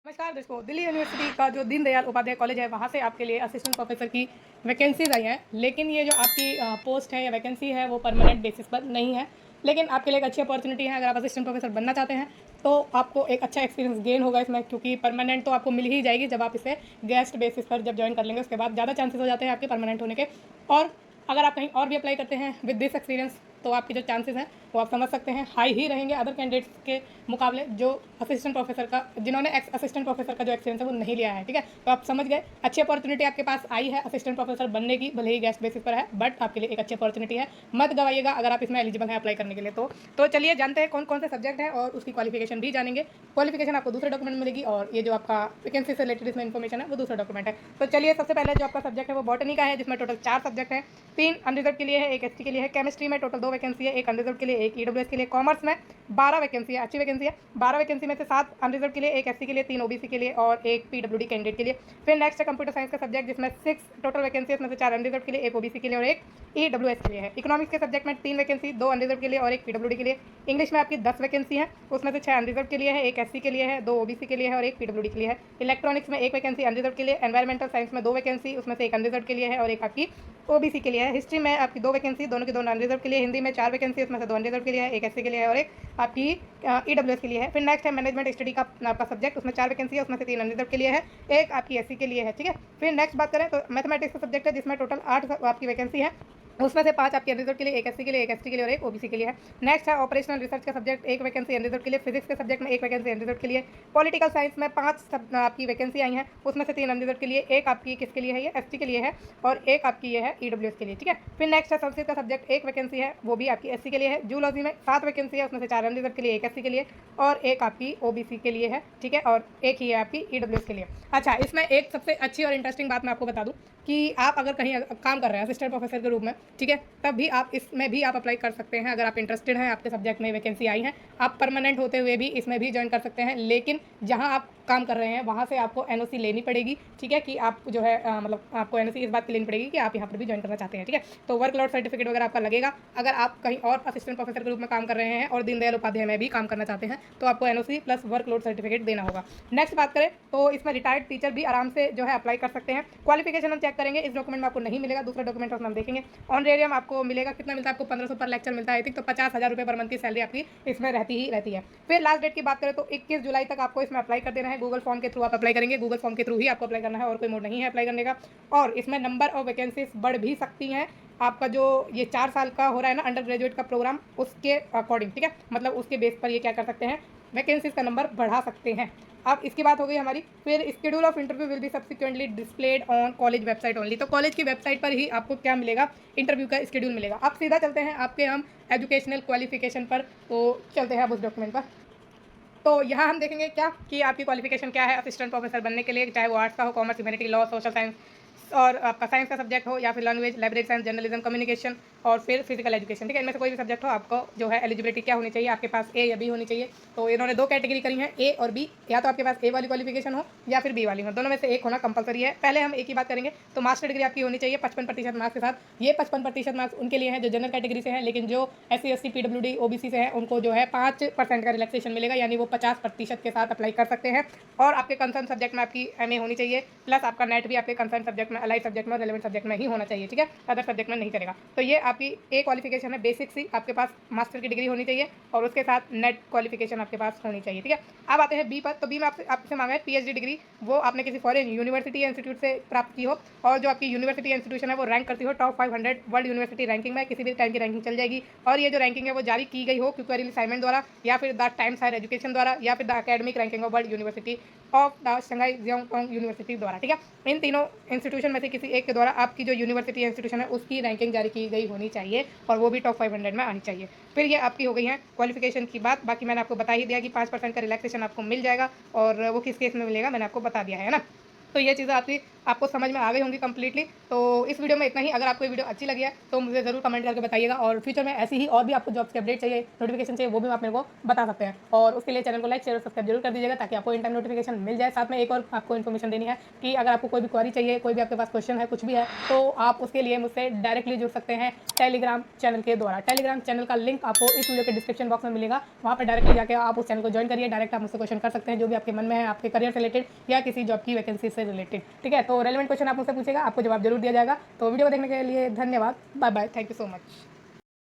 नमस्कार दोस्तों, दिल्ली यूनिवर्सिटी का जो दीनदयाल उपाध्याय कॉलेज है वहाँ से आपके लिए असिस्टेंट प्रोफेसर की वैकेंसीज आई हैं। लेकिन ये जो आपकी पोस्ट है या वैकेंसी है वो परमानेंट बेसिस पर नहीं है। लेकिन आपके लिए एक अच्छी अपॉर्चुनिटी है। अगर आप असिस्टेंट प्रोफेसर बनना चाहते हैं तो आपको एक अच्छा एक्सपीरियंस गेन होगा इसमें, क्योंकि परमानेंट तो आपको मिल ही जाएगी जब आप इसे गेस्ट बेसिस पर जब ज्वाइन कर लेंगे। उसके बाद ज़्यादा चांसेस हो जाते हैं आपके परमानेंट होने के। और अगर आप कहीं और भी अप्लाई करते हैं विद दिस एक्सपीरियंस तो आपके जो चांसेस हैं वो आप समझ सकते हैं हाई ही रहेंगे अदर कैंडिडेट्स के मुकाबले जो असिस्टेंट प्रोफेसर का जिन्होंने असिस्टेंट प्रोफेसर का जो एक्सपीरियंस है वो नहीं लिया है। ठीक है, तो आप समझ गए, अच्छी अपॉर्चुनिटी आपके पास आई है असिस्टेंट प्रोफेसर बनने की, भले ही गेस्ट बेसिस पर है बट आपके लिए एक अच्छी अपॉर्चुनिटी है। मत गवाइएगा अगर आप इसमें एलिजिबल हैं अप्लाई करने के लिए। तो चलिए जानते हैं कौन कौन से सब्जेक्ट हैं और उसकी क्वालिफिकेशन भी जानेंगे। क्वालिफिकेशन आपको दूसरे डॉक्यूमेंट मिलेगी और ये जो आपका वैकेंसी से रिलेटेड इसमें इन्फॉर्मेशन है वो दूसरा डॉक्यूमेंट है। तो चलिए सबसे पहले जो आपका सब्जेक्ट है वो बॉटनी का है, जिसमें टोटल 4 सब्जेक्ट हैं। 3 अनरिजर्व के लिए है, 1 एसटी के लिए है। केमिस्ट्री में टोटल 2 वैकेंसी है, 1 अनरिजर्व के लिए, 1 ईडब्ल्यूएस के लिए। कॉमर्स में 12 वैकेंसी है, अच्छी वैकेंसी है। 12 वैकेंसी में से 7 अनरिजर्व के लिए, 1 एससी के लिए, 3 ओबीसी के लिए और 1 पीडब्ल्यूडी कैंडिडेट के लिए। फिर नेक्स्ट है कंप्यूटर साइंस का सब्जेक्ट, जिसमें 6 टोटल वैकेंसी है, उसमें से 4 अनरिजर्व के लिए, 1 ओबीसी के लिए और 1 ईडब्ल्यूएस के लिए है। इकोनॉमिक्स के सब्जेक्ट में 3 वैकेंसी, 2 अनरिजर्व के लिए और 1 पीडब्ल्यूडी के लिए। इंग्लिश में आपकी 10 वैकेंसी है, उसमें से 6 अनरिजर्व के लिए है, 1 एससी के लिए है, 2 ओबीसी के लिए है और 1 पीडब्ल्यूडी के लिए है। इलेक्ट्रॉनिक्स में 1 वैकेंसी अनरिजर्व के लिए। एनवायरमेंटल साइंस में 2 वैकेंसी, उसमें से 1 अनरिजर्व के लिए है और 1 आपकी ओबीसी के लिए है। हिस्ट्री में आपकी 2 वैकेंसी, दोनों की दोनों अनरिजर्व के लिए। हिंदी में 4 वैकेंसी, उसमें से 2 अनरिजर्व के लिए है, 1 एससी के लिए है और 1 आपकी ईडब्ल्यूएस के लिए है। फिर नेक्स्ट है मैनेजमेंट स्टडी का आपका सब्जेक्ट, उसमें 4 वैकेंसी है, उसमें से 3 अनरिजर्व के लिए है, 1 आपकी एससी के लिए है। ठीक है, फिर नेक्स्ट बात करें तो मैथमेटिक्स का सब्जेक्ट है, जिसमें टोटल 8 आपकी वैकेंसी है, उसमें से 5 आपके अनरिजर्व के लिए, 1 एससी के लिए, 1 एसटी के लिए और 1 ओबीसी के लिए है। नेक्स्ट है ऑपरेशनल रिसर्च का सब्जेक्ट, 1 वैकेंसी अनरिजर्व के लिए। फिजिक्स के सब्जेक्ट में 1 वैकेंसी अनरिजर्व के लिए। पॉलिटिकल साइंस में 5 आपकी वैकेंसी आई हैं, उसमें से 3 अनरिजर्व के लिए, 1 आपकी किसके लिए है, ये एसटी के लिए है और 1 आपकी ये है ईडब्ल्यूएस के लिए। ठीक है, फिर नेक्स्ट है संस्कृत का सब्जेक्ट, 1 वैकेंसी है, वो भी आपकी एससी के लिए है। जूलॉजी में 7 वैकेंसी है, उसमें से 4 अनरिजर्व के लिए, 1 एससी के लिए और 1 आपकी ओबीसी के लिए है। ठीक है, और 1 ही है आपकी ईडब्ल्यूएस के लिए। अच्छा, इसमें एक सबसे अच्छी और इंटरेस्टिंग बात मैं आपको बता दूं कि आप अगर कहीं काम कर रहे हैं असिस्टेंट प्रोफेसर के रूप में, ठीक है, तब भी आप इसमें भी आप अप्लाई कर सकते हैं। अगर आप इंटरेस्टेड हैं, आपके सब्जेक्ट में वैकेंसी आई है, आप परमानेंट होते हुए भी इसमें भी ज्वाइन कर सकते हैं। लेकिन जहां आप काम कर रहे हैं वहाँ से आपको एनओसी लेनी पड़ेगी। ठीक है, कि आप जो है मतलब आपको एनओसी इस बात की लेनी पड़ेगी कि आप यहाँ पर भी ज्वाइन करना चाहते हैं। ठीक है, तो वर्क लोड सर्टिफिकेट वगैरह आपका लगेगा। अगर आप कहीं और असिस्टेंट प्रोफेसर के रूप में काम कर रहे हैं और दीनदयाल उपाध्याय में भी काम करना चाहते हैं तो आपको NOC plus work load certificate देना होगा। नेक्स्ट बात करें तो इसमें रिटायर्ड टीचर भी आराम से जो है अप्लाई कर सकते हैं। क्वालिफिकेशन हम चेक करेंगे, इस डॉक्यूमेंट में आपको नहीं मिलेगा, दूसरा डॉक्यूमेंट हम देखेंगे। ऑनरेरियम आपको मिलेगा, कितना मिलता है आपको, 1500 पर लेक्चर मिलता है आई थिंक। तो 50,000 रुपये पर मंथ की सैलरी आपकी इसमें रहती है। फिर लास्ट डेट की बात करें तो 21 जुलाई तक आपको इसमें अप्लाई कर देना है। गूगल फॉर्म के थ्रू आप अप्लाई करेंगे, गूगल फॉर्म के थ्रू ही आपको अप्लाई करना है और कोई मोड नहीं है अप्लाई करने का। और इसमें नंबर ऑफ वैकेंसीज बढ़ भी सकती हैं। आपका जो ये 4 साल का हो रहा है ना अंडर ग्रेजुएट का प्रोग्राम, उसके अकॉर्डिंग, ठीक है, मतलब उसके बेस पर ये क्या कर सकते हैं, वैकेंसीज का नंबर बढ़ा सकते हैं। अब इसकी बात हो गई हमारी। फिर schedule of interview will be subsequently displayed on college website only. तो कॉलेज की वेबसाइट पर ही आपको क्या मिलेगा, इंटरव्यू का स्केड्यूल मिलेगा। अब सीधा चलते हैं आपके हम एजुकेशनल क्वालिफिकेशन पर। तो चलते हैं अब उस डॉक्यूमेंट पर। तो यहाँ हम देखेंगे क्या कि आपकी क्वालिफिकेशन क्या है असिस्टेंट प्रोफेसर बनने के लिए, चाहे वो आर्ट्स का हो, commerce, humanity, law, social science और आपका साइंस का सब्जेक्ट हो, या फिर language, library science, journalism, communication और फिर फिजिकल एजुकेशन। ठीक है, इनमें से कोई भी सब्जेक्ट हो, आपको जो है एलिजिबिलिटी क्या होनी चाहिए, आपके पास ए या बी होनी चाहिए। तो इन्होंने 2 कैटेगरी करी है, ए और बी। या तो आपके पास ए वाली क्वालिफिकेशन हो या फिर बी वाली हो, दोनों में से एक होना कंपलसरी है। पहले हम एक ही बात करेंगे तो मास्टर डिग्री आपकी होनी चाहिए 55% मार्क्स के साथ। ये 55% मार्क्स उनके लिए हैं जो जनरल कैटेगरी से हैं, लेकिन जो SC ST PWD OBC से हैं उनको जो है 5% का रिलैक्सेशन मिलेगा, यानी वो 50% के साथ अप्लाई कर सकते हैं। और आपके कंसर्न सब्जेक्ट में आपकी MA होनी चाहिए, प्लस आपका नेट भी आपके कंसर्न सब्जेक्ट में, अलाइड सब्जेक्ट में, रेलेवेंट सब्जेक्ट में ही होना चाहिए। ठीक है, अदर सब्जेक्ट में नहीं चलेगा। तो ये आपकी ए क्वालिफिकेशन है, बेसिक सी आपके पास मास्टर की डिग्री होनी चाहिए और उसके साथ नेट क्वालिफिकेशन आपके पास होनी चाहिए। ठीक है, अब आते हैं बी पर। तो बी में आपसे मांगा है PhD डिग्री, वो आपने किसी फॉरेन यूनिवर्सिटी या इंस्टीट्यूट से प्राप्त की हो और जो आपकी यूनिवर्सिटी या इंस्टीट्यूशन है वो रैंक करती हो टॉप 500 वर्ल्ड यूनिवर्सिटी रैंकिंग में, किसी भी टाइम की रैंकिंग चल जाएगी। और ये जो रैंकिंग है वो जारी की गई हो क्यूक्वेरियल असाइनमेंट द्वारा या फिर द टाइम्स हायर एजुकेशन द्वारा या फिर the academic ranking of world university of the Shanghai Jiaotong university द्वारा। ठीक है, इन तीनों इंस्टीट्यूशन में से किसी एक के द्वारा आपकी जो यूनिवर्सिटी या इंस्टीट्यूशन है उसकी रैंकिंग जारी की गई होनी चाहिए और वो भी टॉप 500 में आनी चाहिए। फिर ये आपकी हो गई है क्वालिफिकेशन की बात। बाकी मैंने आपको बता ही दिया कि 5% का रिलैक्सेशन आपको मिल जाएगा और वो किस केस में मिलेगा मैंने आपको बता दिया है ना। तो ये चीज़ें आपकी आपको समझ में आ गई होंगी कंप्लीटली। तो इस वीडियो में इतना ही। अगर आपको ये वीडियो अच्छी लगी है तो मुझे ज़रूर कमेंट करके बताइएगा, और फ्यूचर में ऐसी ही और भी आपको जॉब्स के अपडेट चाहिए, नोटिफिकेशन चाहिए, वो भी आप मेरे को बता सकते हैं। और उसके लिए चैनल को लाइक, शेयर और सब्सक्राइब जरूर कर दीजिएगा, ताकि आपको इन टाइम नोटिफिकेशन मिल जाए। साथ में एक और आपको इन्फॉर्मेशन देनी है कि अगर आपको कोई भी क्वेरी चाहिए, कोई भी आपके पास क्वेश्चन है, कुछ भी है, तो आप उसके लिए मुझसे डायरेक्टली जुड़ सकते हैं टेलीग्राम चैनल के द्वारा। टेलीग्राम चैनल का लिंक आपको इस वीडियो के डिस्क्रिप्शन बॉक्स में मिलेगा। वहाँ पर डायरेक्टली जाकर आप उस चैनल को ज्वाइन करिए। डायरेक्ट आप मुझसे क्वेश्चन कर सकते हैं, जो भी आपके मन में है, आपके करियर से रिलेटेड या किसी जॉब की वैकेंसी से रिलेटेड। ठीक है, तो रेलेवेंट क्वेश्चन आप मुझसे पूछेगा, आपको जवाब जरूर दिया जाएगा। तो वीडियो को देखने के लिए धन्यवाद। Bye bye, thank you so much.